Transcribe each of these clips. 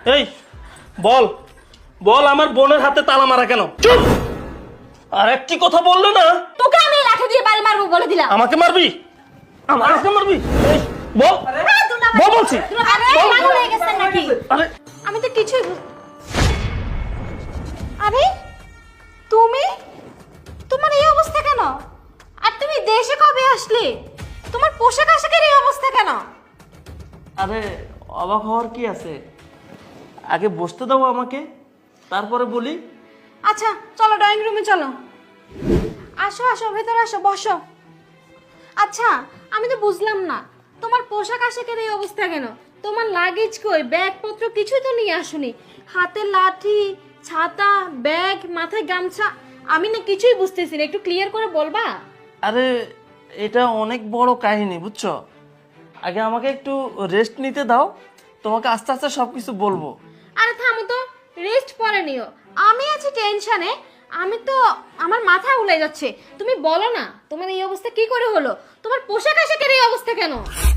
এই বল বল, আমার বোনের হাতে তালা মারা কেন? চুপ! আর একটি কথা বললে না, তোকে আমি লাঠি দিয়ে বাড়ি মারবো বলে দিলাম। আমাকে মারবি? আমাকে মারবি? এই, বল বল বলছি। আরে পাগল হয়ে গেছেন নাকি? আরে আমি তো কিছুই আরে তুমি, তোমার এই অবস্থা কেন? আর তুমি দেশে কবে আসলে? তোমার পোশাক আশাকের এই অবস্থা কেন? আরে অবাক হওয়ার কি আছে, আগে বসতে দাও আমাকে, তারপরে বলি। আচ্ছা চলো ড্রয়িং রুমে চলো। আসো আসো ভেতরে আসো, বসো। আচ্ছা আমি তো বুঝলাম না, তোমার পোশাক আশাকের এই অবস্থা কেন? তোমার লাগেজ কই? ব্যাগপত্র কিছুই তো নিয়ে আসোনি। হাতে লাঠি, ছাতা, ব্যাগ, মাথায় গামছা, আমি না কিছুই বুঝতেছি না, একটু ক্লিয়ার করে বলবা? আরে এটা অনেক বড় কাহিনী, বুঝছো? আগে আমাকে একটু রেস্ট নিতে দাও, তোমাকে আস্তে আস্তে সবকিছু বলবো। আরে থামো তো, রেস্ট পরে নিও, আমি আছি টেনশনে। আমি তো, আমার মাথা উড়ে যাচ্ছে। তুমি বলো না তোমার এই অবস্থা কি করে হলো? তোমার পোশাক আশাকের এই অবস্থা কেন?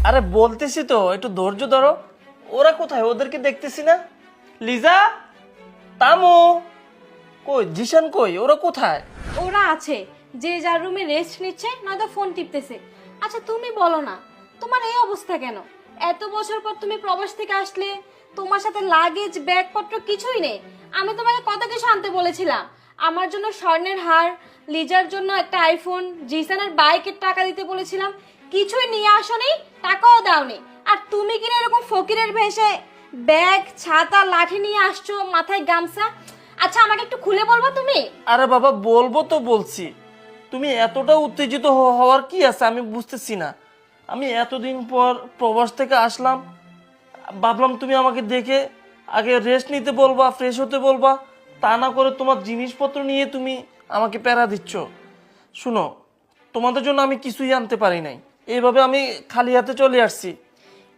আরে বলতেছি তো, একটু ধৈর্য ধরো। ওরা কোথায়? ওদেরকে দেখতেছি না। লিজা, তামু, কই জিশান, কই ওরা কোথায়? ওরা আছে, যে যার রুমে রেস্ট নিচ্ছে, নয়তো ফোন টিপতেছে। আচ্ছা তুমি বলো না, তোমার এই অবস্থা কেন? এত বছর পর তুমি প্রবাস থেকে আসলে, তোমার সাথে লাগেজ ব্যাগপত্র কিছুই নেই। আমি তোমাকে কত কিছু আনতে বলেছিলাম, আমার জন্য স্বর্ণের হার, লিজার জন্য একটা আইফোন, জিসানের বাইকের টাকা দিতে বলেছিলাম, কিছুই নিয়ে আসোনি, টাকাও দাওনি। আর তুমি কিনা এরকম ফকিরের ভেষে ব্যাগ, ছাতা, লাঠি নিয়ে আসছো, মাথায় গামছা। আচ্ছা আমাকে একটু খুলে বলবো তুমি? আরে বাবা বলবো তো বলছি, তুমি এতটা উত্তেজিত হওয়ার কি আছে আমি বুঝতেছি না। আমি এতদিন পর প্রবাস থেকে আসলাম, ভাবলাম তুমি আমাকে দেখে আগে রেস্ট নিতে বলবা, ফ্রেশ হতে বলবা, তা না করে তোমার জিনিসপত্র নিয়ে তুমি আমাকে প্যারা দিচ্ছ। শুনো, তোমাদের জন্য আমি কিছুই আনতে পারি নাই, এইভাবে আমি খালি হাতে চলে আসছি।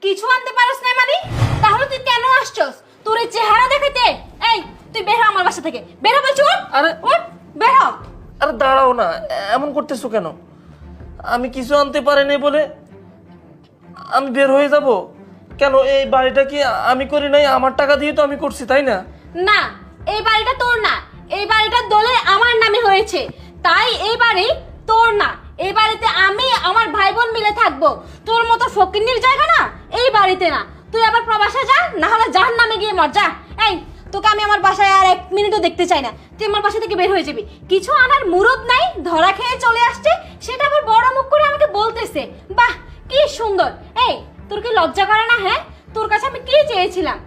কিছু আনতে পারোস না মানে? তাহলে তুই কেন আসছস? তোর এই চেহারা দেখাতে? এই তুই বের হ আমার বাসা থেকে, বের হ বলছি। আরে উঠ, বের হ। আরে দাঁড়াও না, এমন করতেছো কেন? আমি কিছু আনতে পারি নাই বলে আমি বের হয়ে যাব কেন? এই বাড়িটা কি আমি করি নাই? আমার টাকা দিয়ে তো আমি করছি, তাই না? না, এই বাড়িটা তোর না, এই বাড়িটার দলে আমার নামে হয়েছে, তাই এই বাড়ি তোর না। এই বাড়িতে আমি আমার ভাই বোন মিলে থাকবো, তোর মতো ফকিন্নির জায়গা না এই বাড়িতে না। তুই আবার প্রবাসে যা, না হলে জাহান্নামে গিয়ে মর যা। এই তোকে আমি আমার বাসায় আর এক মিনিটও দেখতে চাই না, তুই আমার বাসা থেকে বের হয়ে যাবি। কিছু আনার মুরদ নাই, ধরা খেয়ে চলে আসছে, সেটা আবার বড় মুখ করে আমাকে বলতেছে। বাহ কি সুন্দর! এই তোর কি লজ্জা করে না? হ্যাঁ, তোর কাছে আমি কি চেয়েছিলাম?